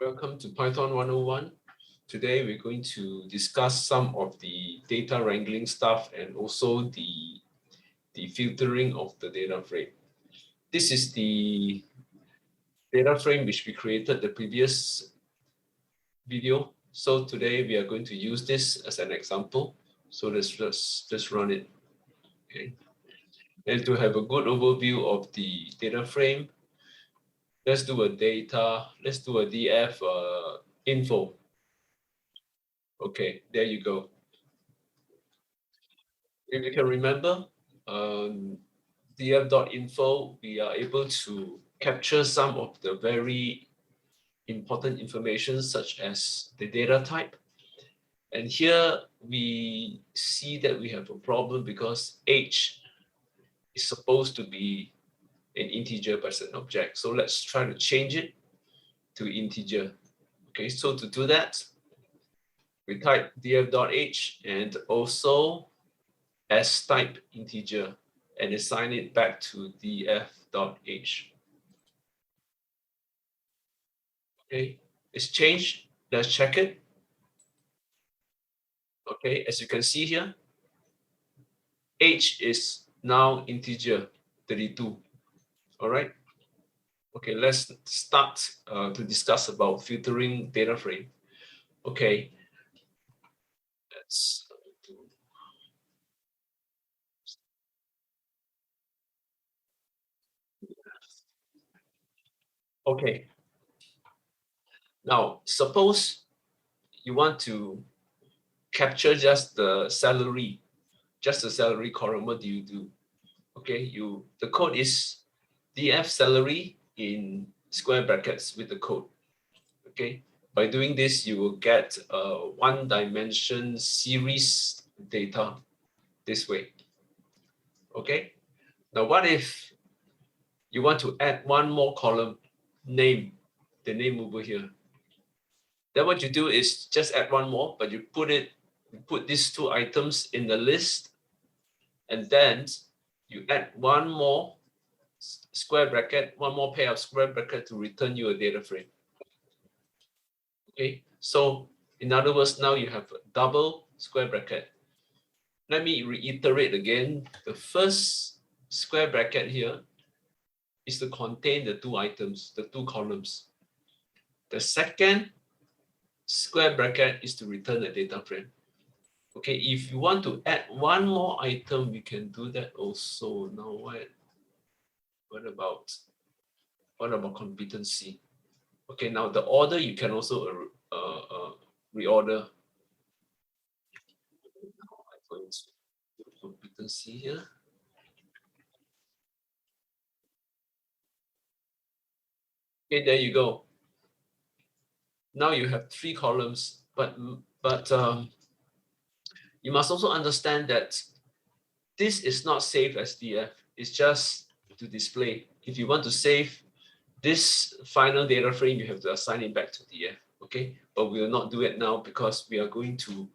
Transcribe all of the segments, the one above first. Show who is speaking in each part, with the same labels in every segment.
Speaker 1: Welcome to Python 101. Today we're going to discuss some of the data wrangling stuff and also the filtering of the data frame. This is the data frame which we created the previous video. So today we are going to use this as an example. So let's just run it. Okay. And to have a good overview of the data frame, let's do a df info. Okay, there you go. If you can remember, df.info, we are able to capture some of the very important information such as the data type. And here we see that we have a problem because age is supposed to be an integer but it's an object. So let's try to change it to integer. Okay, so to do that, we type df.age and also as type integer and assign it back to df.age. Okay, it's changed. Let's check it. Okay, as you can see here, age is now integer 32. All right. Okay, let's start to discuss about filtering data frame. Okay, let's do. Okay. Now, suppose you want to capture just the salary column. What do you do? Okay, the code is df salary in square brackets with the code. Okay, by doing this, you will get a one-dimension series data this way. Okay, now what if you want to add one more column, name, the name over here? Then what you do is just add one more, but you put these two items in the list, and then you add one more square bracket, one more pair of square bracket to return you a data frame. Okay, so in other words, now you have a double square bracket. Let me reiterate again. The first square bracket here is to contain the two items, the two columns. The second square bracket is to return a data frame. Okay, if you want to add one more item, we can do that also. Now what about competency? Okay, now the order you can also reorder. Now I'm going to do competency here. Okay, there you go. Now you have three columns, but you must also understand that this is not saved as df. It's just to display. If you want to save this final data frame, you have to assign it back to df. Okay, but we will not do it now because we are going to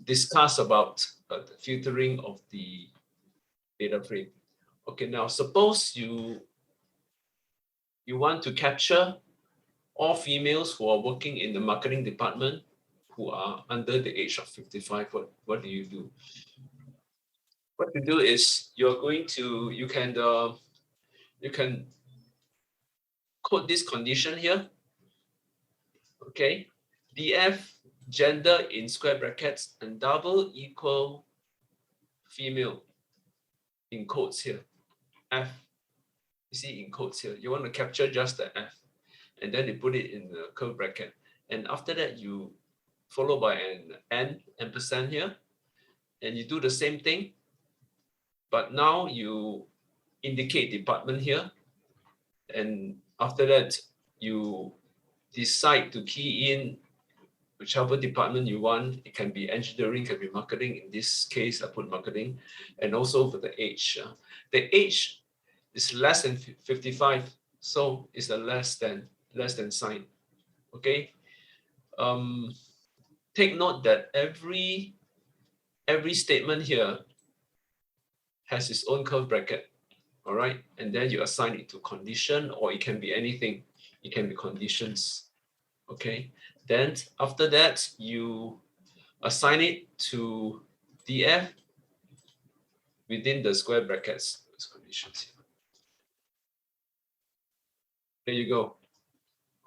Speaker 1: discuss about the filtering of the data frame. Okay, now suppose you want to capture all females who are working in the marketing department who are under the age of 55. What do you do? What you do is you can code this condition here. Okay, df gender in square brackets and double equal female in quotes here. F, you see in quotes here. You want to capture just the F, and then you put it in the curve bracket. And after that, you follow by an N ampersand here, and you do the same thing. But now you indicate department here, and after that, you decide to key in whichever department you want. It can be engineering, can be marketing. In this case, I put marketing, and also for the age. The age is less than 55, so it's a less than sign. Okay. Take note that every statement here has its own curve bracket. All right, and then you assign it to condition, or it can be anything. It can be conditions. Okay. Then after that, you assign it to df within the square brackets. Those conditions here. There you go.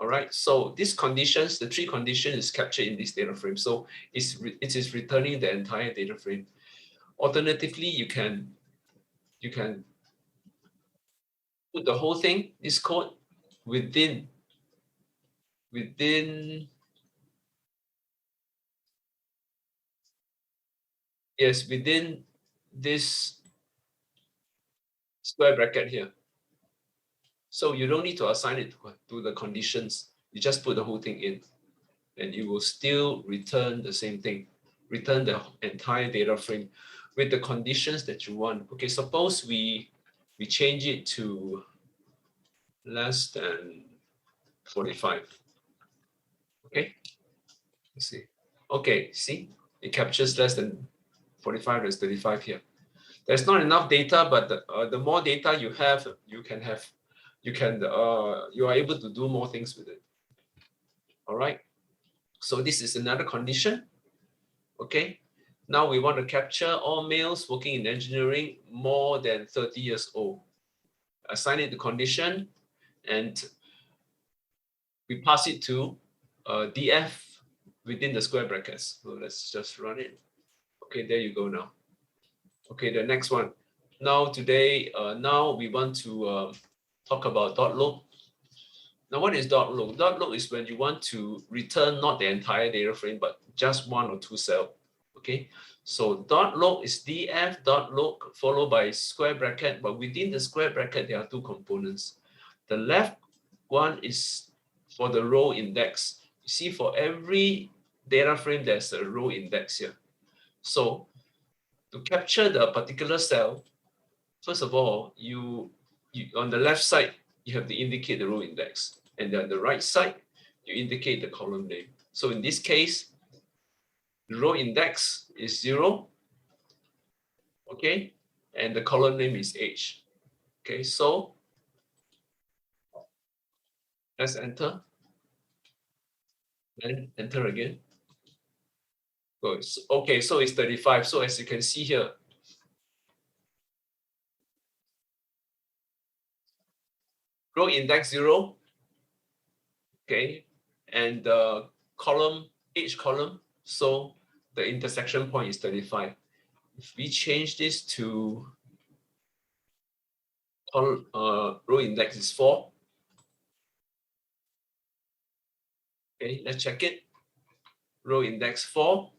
Speaker 1: All right. So these conditions, the three conditions, is captured in this data frame. So it is returning the entire data frame. Alternatively, you can put the whole thing, this code, within yes, within this square bracket here. So you don't need to assign it to the conditions. You just put the whole thing in, and it will still return the same thing, return the entire data frame with the conditions that you want. Okay, suppose we change it to less than 45. Okay, let's see. Okay, see, it captures less than 45. There's 35 here. There's not enough data, but the more data you have, you are able to do more things with it. All right. So this is another condition. Okay. Now we want to capture all males working in engineering more than 30 years old. Assign it to condition, and we pass it to df within the square brackets. So let's just run it. Okay, there you go now. Okay, the next one. Now we want to talk about dot loop. Now, what is dot loop? Dot loop is when you want to return not the entire data frame, but just one or two cells. Okay, so dot loop is df dot loop followed by square bracket, but within the square bracket there are two components. The left one is for the row index. You see, for every data frame there's a row index here. So to capture the particular cell, first of all, you on the left side you have to indicate the row index, and then the right side you indicate the column name. So in this case, the row index is 0, okay, and the column name is age. Okay, so let's enter, then enter again. Okay, so it's 35. So as you can see here, row index 0, okay, and the column, age column, so the intersection point is 35. If we change this to row index is 4. Okay, let's check it. Row index 4,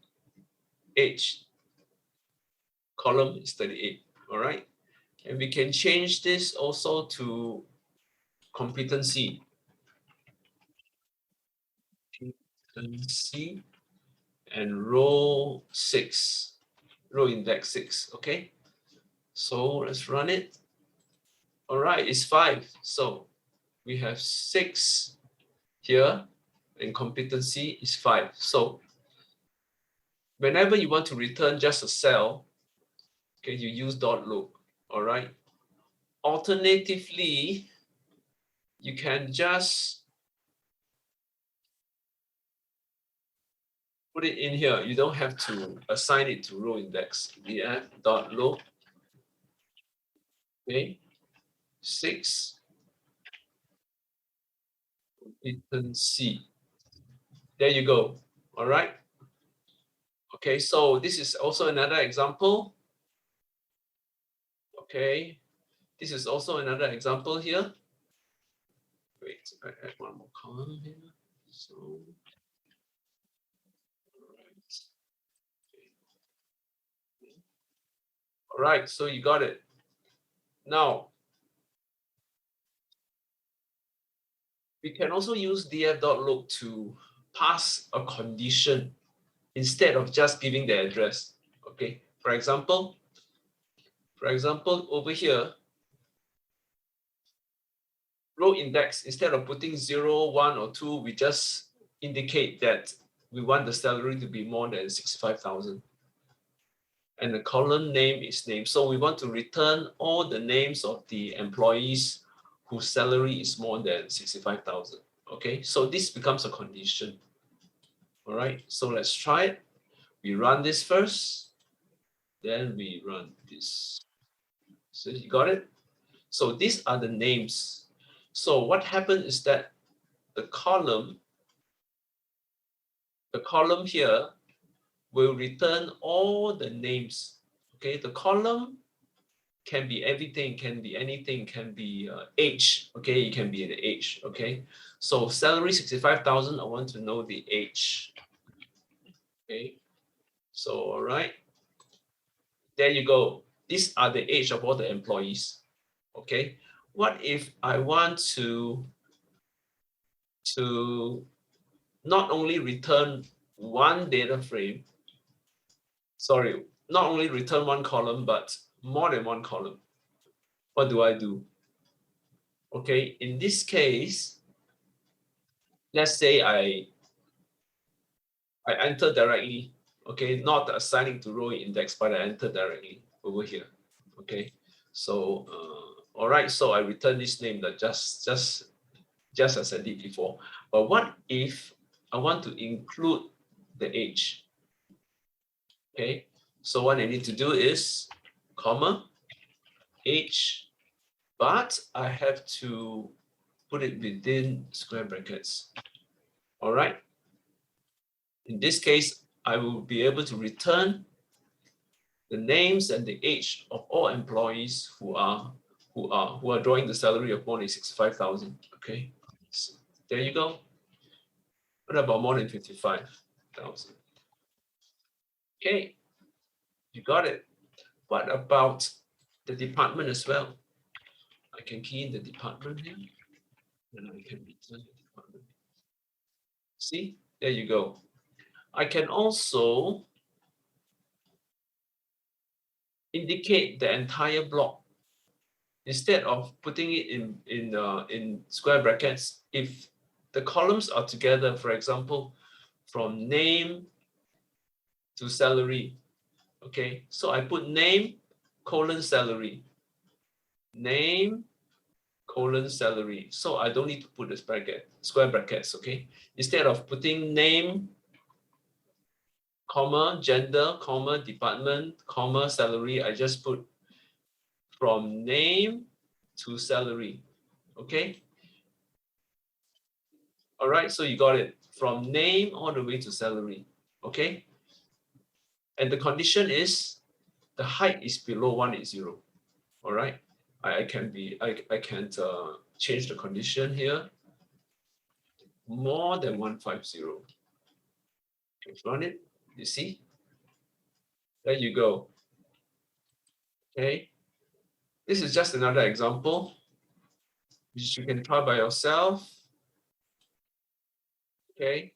Speaker 1: age column is 38. All right, and we can change this also to competency. Competency and row 6, row index 6. Okay, so let's run it. All right, it's 5. So we have 6 here, and competency is 5. So whenever you want to return just a cell, okay, you use dot loop. All right. Alternatively, you can just put it in here. You don't have to assign it to row index. df dot loop. Okay, 6 competency. There you go. All right. Okay, so this is also another example. Okay, this is also another example here. Wait, I add one more column here. So, all right, so you got it. Now, we can also use df.look to pass a condition instead of just giving the address. Okay, for example, over here, row index, instead of putting 0, 1, or 2, we just indicate that we want the salary to be more than 65,000. And the column name is name. So we want to return all the names of the employees whose salary is more than 65,000. Okay, so this becomes a condition. All right, so let's try it. We run this first, then we run this. So you got it? So these are the names. So what happened is that the column here will return all the names. Okay, the column can be everything, can be anything, can be age. Okay, it can be the age. Okay, so salary 65,000. I want to know the age. Okay, so all right, there you go. These are the age of all the employees. Okay, what if I want to not only return one data frame, sorry, not only return one column, but more than one column? What do I do? Okay, in this case, let's say I enter directly, okay, not assigning to row index, but I enter directly over here. Okay, so all right, so I return this name that just as I did before. But what if I want to include the age? Okay, so what I need to do is comma age, but I have to put it within square brackets. All right. In this case, I will be able to return the names and the age of all employees who are drawing the salary of more than 65,000. Okay, so there you go. What about more than 55,000? Okay, you got it. What about the department as well? I can key in the department here, and I can return the department. See, there you go. I can also indicate the entire block instead of putting it in square brackets. If the columns are together, for example, from name to salary, okay, so I put name colon salary, name colon salary, so I don't need to put the square brackets. Okay, instead of putting name comma gender comma department comma salary, I just put from name to salary. Okay, all right, so you got it, from name all the way to salary. Okay, and the condition is the height is below 180. All right, I can change the condition here, more than 150. Run it, you see, there you go. Okay, this is just another example which you can try by yourself. Okay,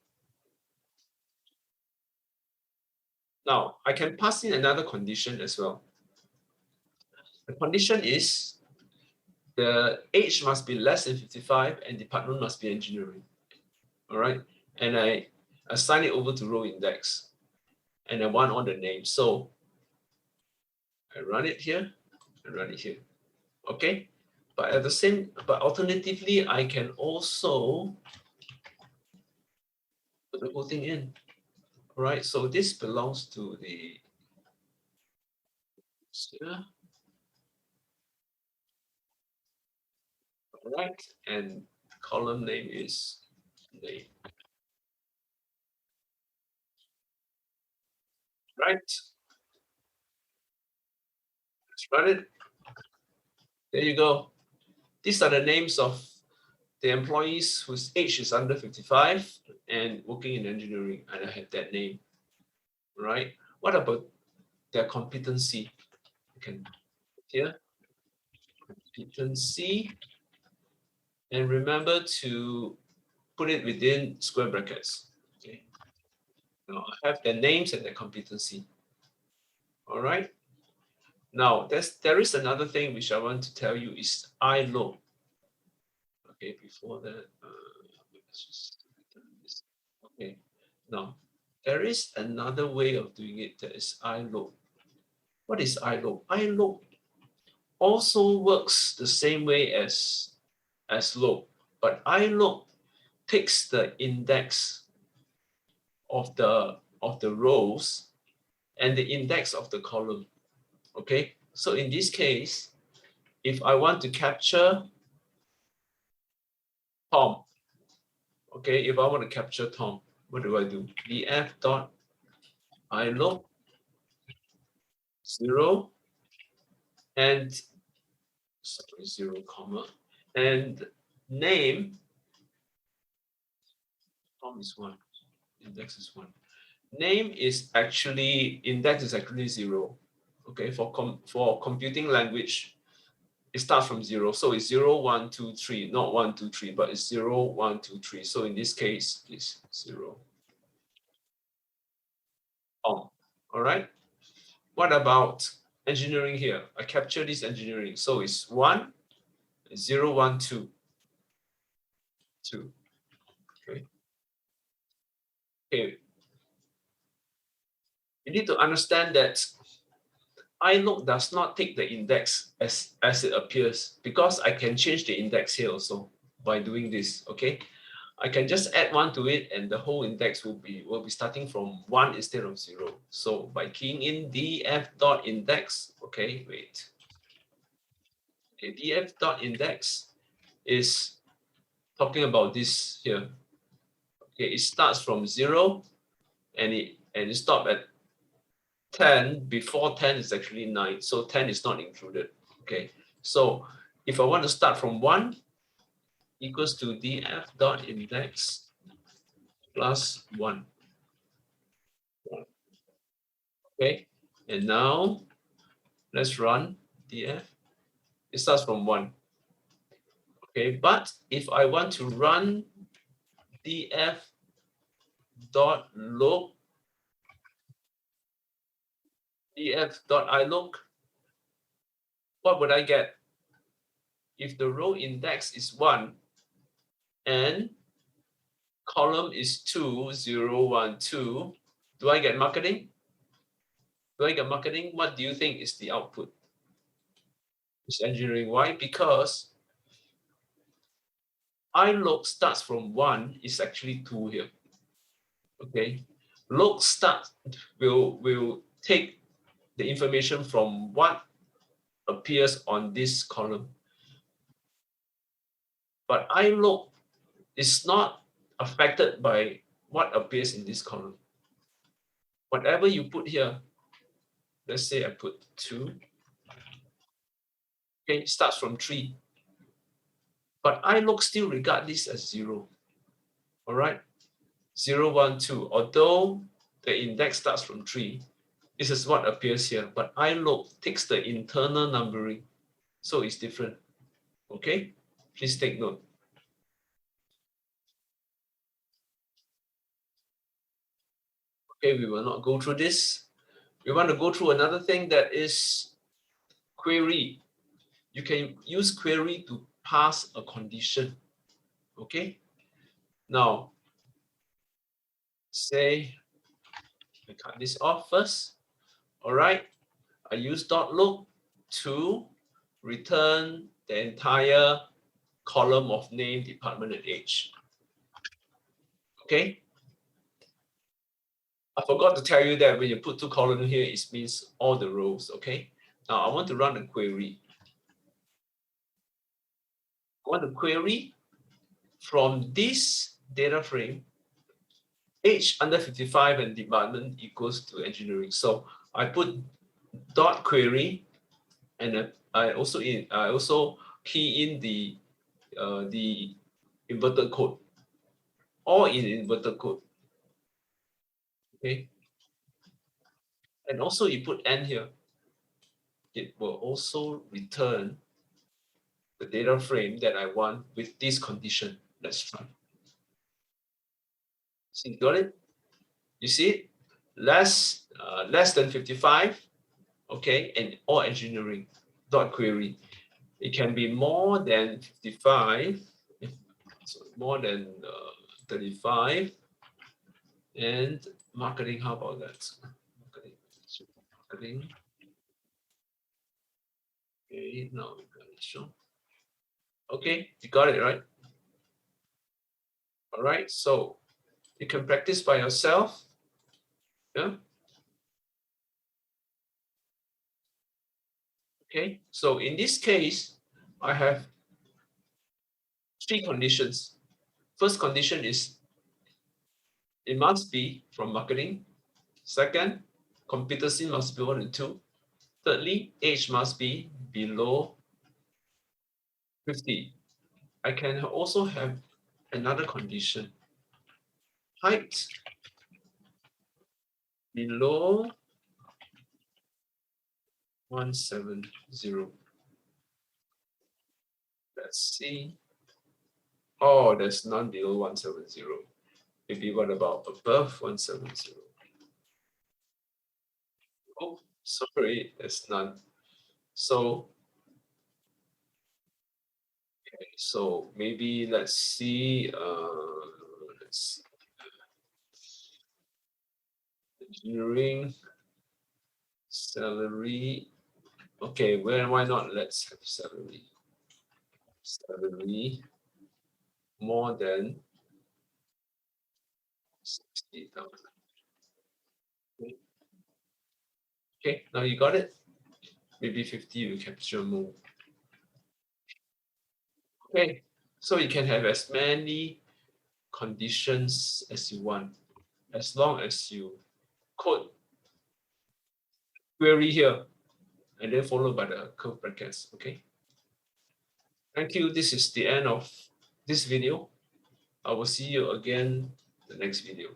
Speaker 1: now I can pass in another condition as well. The condition is the age must be less than 55 and department must be engineering. All right, and I assign it over to row index, and I want all the names. So I run it here, I run it here. Okay, but alternatively, I can also put the whole thing in. All right, so this belongs to the here. All right, and column name is name. Right, let's run it. There you go. These are the names of the employees whose age is under 55 and working in engineering, and I have that name. Right. What about their competency? You can here competency, and remember to put it within square brackets. Okay. Now I have their names and their competency. All right. Now there is another thing which I want to tell you is ILO. Okay, before that, let's just this. Okay. Now there is another way of doing it, that is ILO. What is ILO? ILO also works the same way as log, but ILO takes the index of the rows and the index of the column. Okay, so in this case, if I want to capture Tom, okay, if I want to capture Tom, what do I do? df dot iLook 0 and sorry, 0 comma and name. Tom is 1, index is 1. Name is actually, index is actually 0. Okay, for computing language, it starts from 0. So it's 0, 1, 2, 3, not 1, 2, 3, but it's 0, 1, 2, 3. So in this case, it's 0. All right. What about engineering here? I capture this engineering. So it's 1, 0, 1, 2, 2. Okay. Okay. You need to understand that iLook does not take the index as it appears, because I can change the index here also by doing this. Okay, I can just add 1 to it, and the whole index will be starting from 1 instead of 0. So by keying in df.index, okay, wait. Okay, df.index is talking about this here. Okay, it starts from 0 and it stops at 10. Before 10 is actually 9, so 10 is not included. Okay, so if I want to start from 1, equals to df.index plus 1. Okay, and now let's run df. It starts from 1. Okay, but if I want to run df.look, df.ilook, what would I get? If the row index is 1 and column is 2, 0, 1, 2, do I get marketing? Do I get marketing? What do you think is the output? It's engineering. Why? Because iLook starts from 1 is actually 2 here. Okay, look start will take the information from what appears on this column, but iLook is not affected by what appears in this column. Whatever you put here, let's say I put 2, okay, it starts from 3, but iLook still regard this as 0. All right, 0, 1, 2. Although the index starts from 3, this is what appears here, but iLook takes the internal numbering, so it's different. Okay, please take note. Okay, we will not go through this. We want to go through another thing, that is query. You can use query to pass a condition. Okay, now say I cut this off first. All right, I use .look to return the entire column of name, department, and age. Okay, I forgot to tell you that when you put 2 columns here, it means all the rows. Okay, now I want to run a query. I want to query from this data frame, age under 55 and department equals to engineering. So I put dot query, and I also key in the inverted code, all in inverted code. Okay, and also you put n here. It will also return the data frame that I want with this condition. Let's try. See, got it? You see it? Less than 55. Okay, and or engineering dot query. It can be more than 55, so more than 35, and marketing. How about that? Marketing. Okay, now we got it shown. Okay, you got it right. All right, so you can practice by yourself. Yeah. Okay, so in this case, I have 3 conditions. First condition is it must be from marketing. Second, competency must be 1 and 2. Thirdly, age must be below 50. I can also have another condition. Height below 170. Let's see. Oh, there's none below 170. Maybe what about above 170? Oh, sorry, there's none. So, okay, so maybe let's see. Let's engineering salary. Okay, why not? Let's have salary. Salary more than 60,000. Okay, now you got it. Maybe 50 will capture more. Okay, so you can have as many conditions as you want, as long as you code query here and then followed by the curve brackets. Okay. Thank you. This is the end of this video. I will see you again the next video.